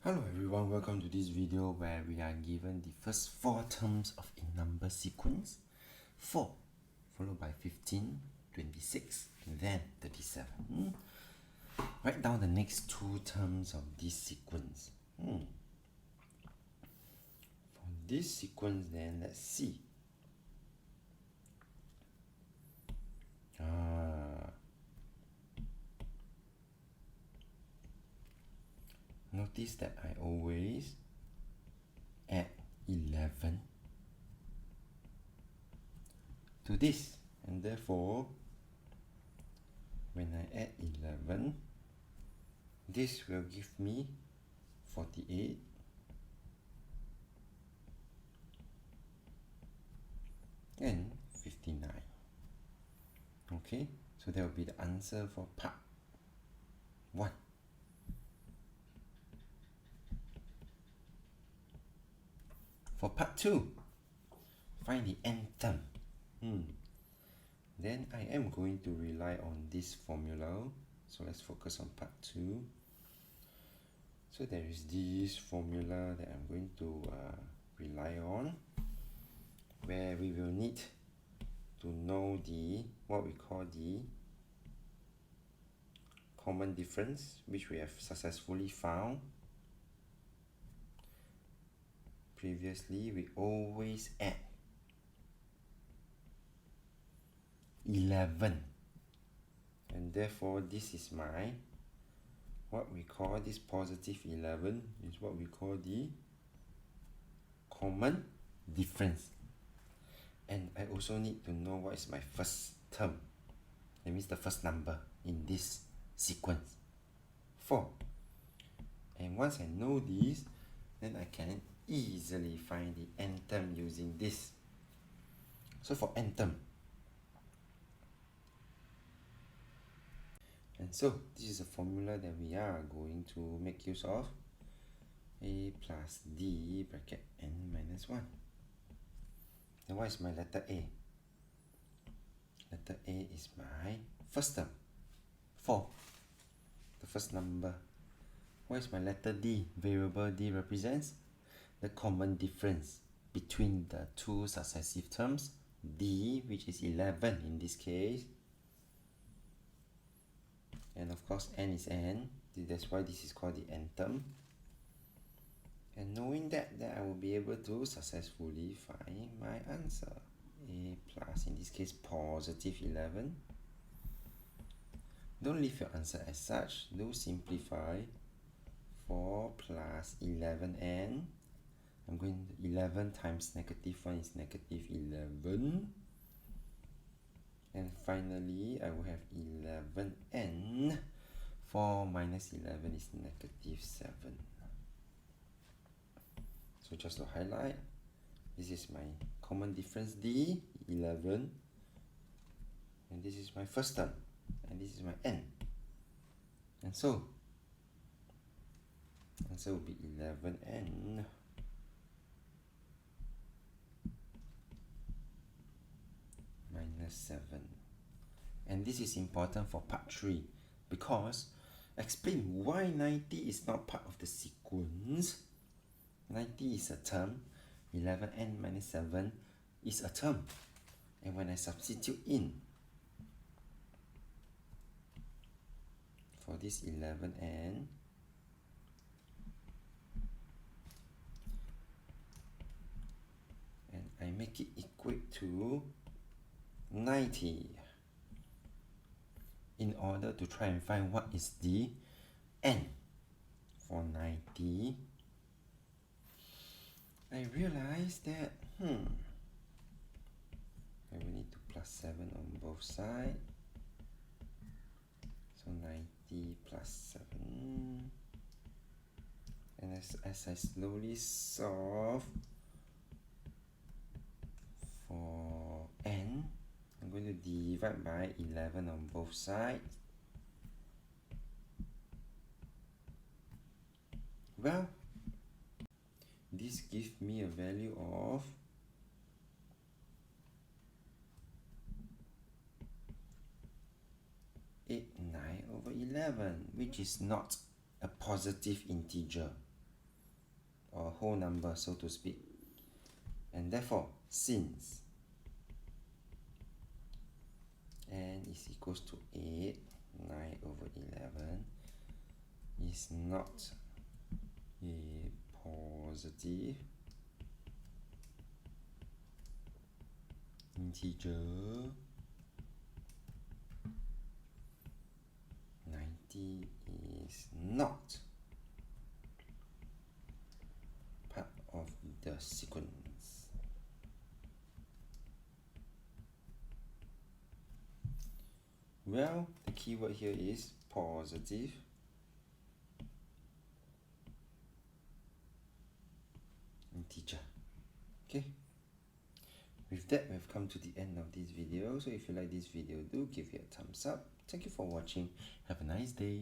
Hello everyone, welcome to this video where we are given the first 4 terms of a number sequence. 4 followed by 15, 26, and then 37. Write down the next 2 terms of this sequence. For this sequence then, let's see. Notice that I always add 11 to this, and therefore when I add 11, this will give me 48 and 59. Okay, so that will be the answer for part 1. For part 2, find the nth term. Then I am going to rely on this formula. So let's focus on part 2. So there is this formula that I'm going to rely on, where we will need to know what we call the common difference, which we have successfully found. Previously, we always add 11, and therefore this is my, what we call this positive 11 is what we call the common difference. And I also need to know what is my first term, that means the first number in this sequence, 4. And once I know this, then I can easily find the nth term using this. So for nth term, and so this is a formula that we are going to make use of: a plus d bracket n minus 1. Then what is my letter a? Letter a is my first term, 4, the first number. What is my letter d? Variable d represents the common difference between the 2 successive terms, d, which is 11 in this case, and of course n is n. That's why this is called the nth term. And knowing that, then I will be able to successfully find my answer. A plus, in this case, positive 11. Don't leave your answer as such. Do simplify. 4 plus 11n. I'm going to 11 times negative 1 is negative 11. And finally, I will have 11n. 4 minus 11 is negative 7. So just to highlight, this is my common difference d, 11. And this is my first term. And this is my n. And so, answer will be 11n minus 7. And this is important for part 3, because explain why 90 is not part of the sequence. 90 is a term, 11n minus 7 is a term. And when I substitute in for this 11n, and I make it equate to 90 in order to try and find what is the n for 90, I realize that I will need to plus 7 on both sides. So 90 plus 7. And as I slowly solve for n, I'm going to divide by 11 on both sides. Well, this gives me a value of 8/9/11, which is not a positive integer. or whole number, so to speak. And therefore, since n is equals to 8, 9 over 11 is not a positive integer, 90 is not part of the sequence. Well, the keyword here is positive integer. Okay. With that, we've come to the end of this video. So if you like this video, do give it a thumbs up. Thank you for watching. Have a nice day.